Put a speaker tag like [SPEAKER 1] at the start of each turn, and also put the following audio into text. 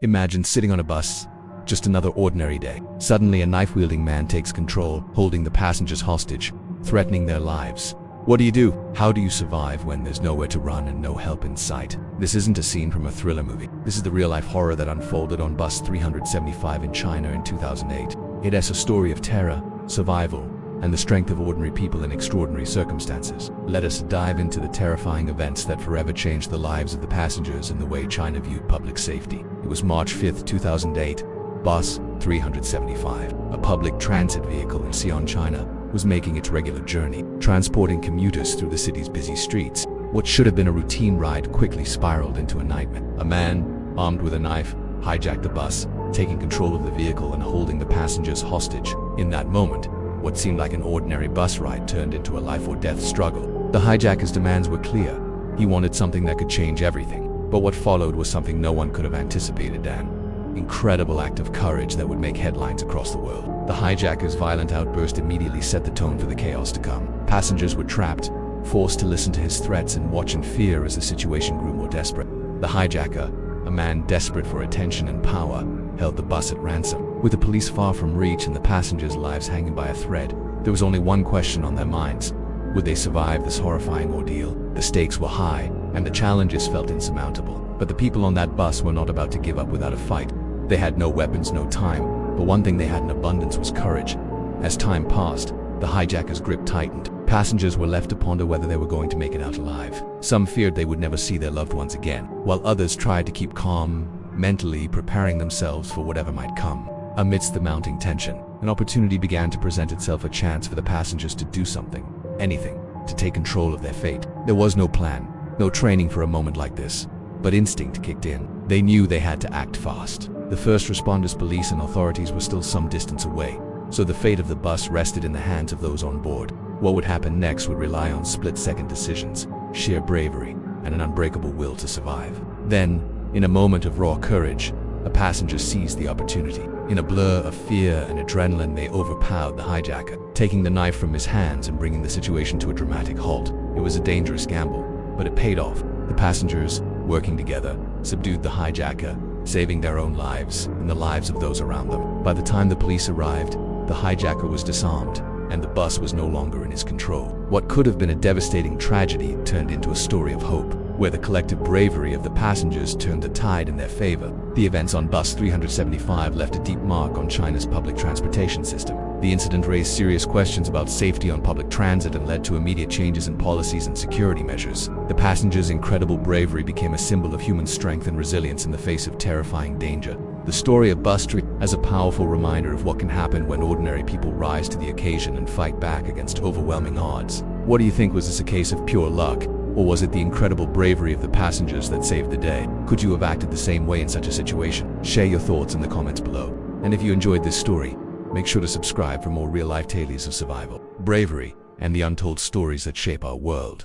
[SPEAKER 1] Imagine sitting on a bus, just another ordinary day. Suddenly, a knife-wielding man takes control, holding the passengers hostage, threatening their lives. What do you do? How do you survive when there's nowhere to run and no help in sight? This isn't a scene from a thriller movie. This is the real-life horror that unfolded on bus 375 in China in 2008. It is a story of terror, survival, and the strength of ordinary people in extraordinary circumstances. Let us dive into the terrifying events that forever changed the lives of the passengers and the way China viewed public safety. It was March 5, 2008. Bus 375, a public transit vehicle in Xi'an, China, was making its regular journey, transporting commuters through the city's busy streets. What should have been a routine ride quickly spiraled into a nightmare. A man, armed with a knife, hijacked the bus, taking control of the vehicle and holding the passengers hostage. In that moment, what seemed like an ordinary bus ride turned into a life-or-death struggle. The hijacker's demands were clear. He wanted something that could change everything. But what followed was something no one could have anticipated, an incredible act of courage that would make headlines across the world. The hijacker's violent outburst immediately set the tone for the chaos to come. Passengers were trapped, forced to listen to his threats and watch in fear as the situation grew more desperate. The hijacker, a man desperate for attention and power, held the bus at ransom. With the police far from reach and the passengers' lives hanging by a thread, there was only one question on their minds. Would they survive this horrifying ordeal? The stakes were high, and the challenges felt insurmountable. But the people on that bus were not about to give up without a fight. They had no weapons, no time, but one thing they had in abundance was courage. As time passed, the hijacker's grip tightened. Passengers were left to ponder whether they were going to make it out alive. Some feared they would never see their loved ones again, while others tried to keep calm, mentally preparing themselves for whatever might come. Amidst the mounting tension, an opportunity began to present itself, a chance for the passengers to do something, anything, to take control of their fate. There was no plan, no training for a moment like this, but instinct kicked in. They knew they had to act fast. The first responders, police, and authorities were still some distance away, so the fate of the bus rested in the hands of those on board. What would happen next would rely on split-second decisions, sheer bravery, and an unbreakable will to survive. Then, in a moment of raw courage, a passenger seized the opportunity. In a blur of fear and adrenaline, they overpowered the hijacker, taking the knife from his hands and bringing the situation to a dramatic halt. It was a dangerous gamble, but it paid off. The passengers, working together, subdued the hijacker, saving their own lives and the lives of those around them. By the time the police arrived, the hijacker was disarmed, and the bus was no longer in his control. What could have been a devastating tragedy turned into a story of hope, where the collective bravery of the passengers turned the tide in their favor. The events on bus 375 left a deep mark on China's public transportation system. The incident raised serious questions about safety on public transit and led to immediate changes in policies and security measures. The passengers' incredible bravery became a symbol of human strength and resilience in the face of terrifying danger. The story of Bus 3 as a powerful reminder of what can happen when ordinary people rise to the occasion and fight back against overwhelming odds. What do you think? Was this a case of pure luck, or was it the incredible bravery of the passengers that saved the day? Could you have acted the same way in such a situation? Share your thoughts in the comments below. And if you enjoyed this story, make sure to subscribe for more real-life tales of survival, bravery, and the untold stories that shape our world.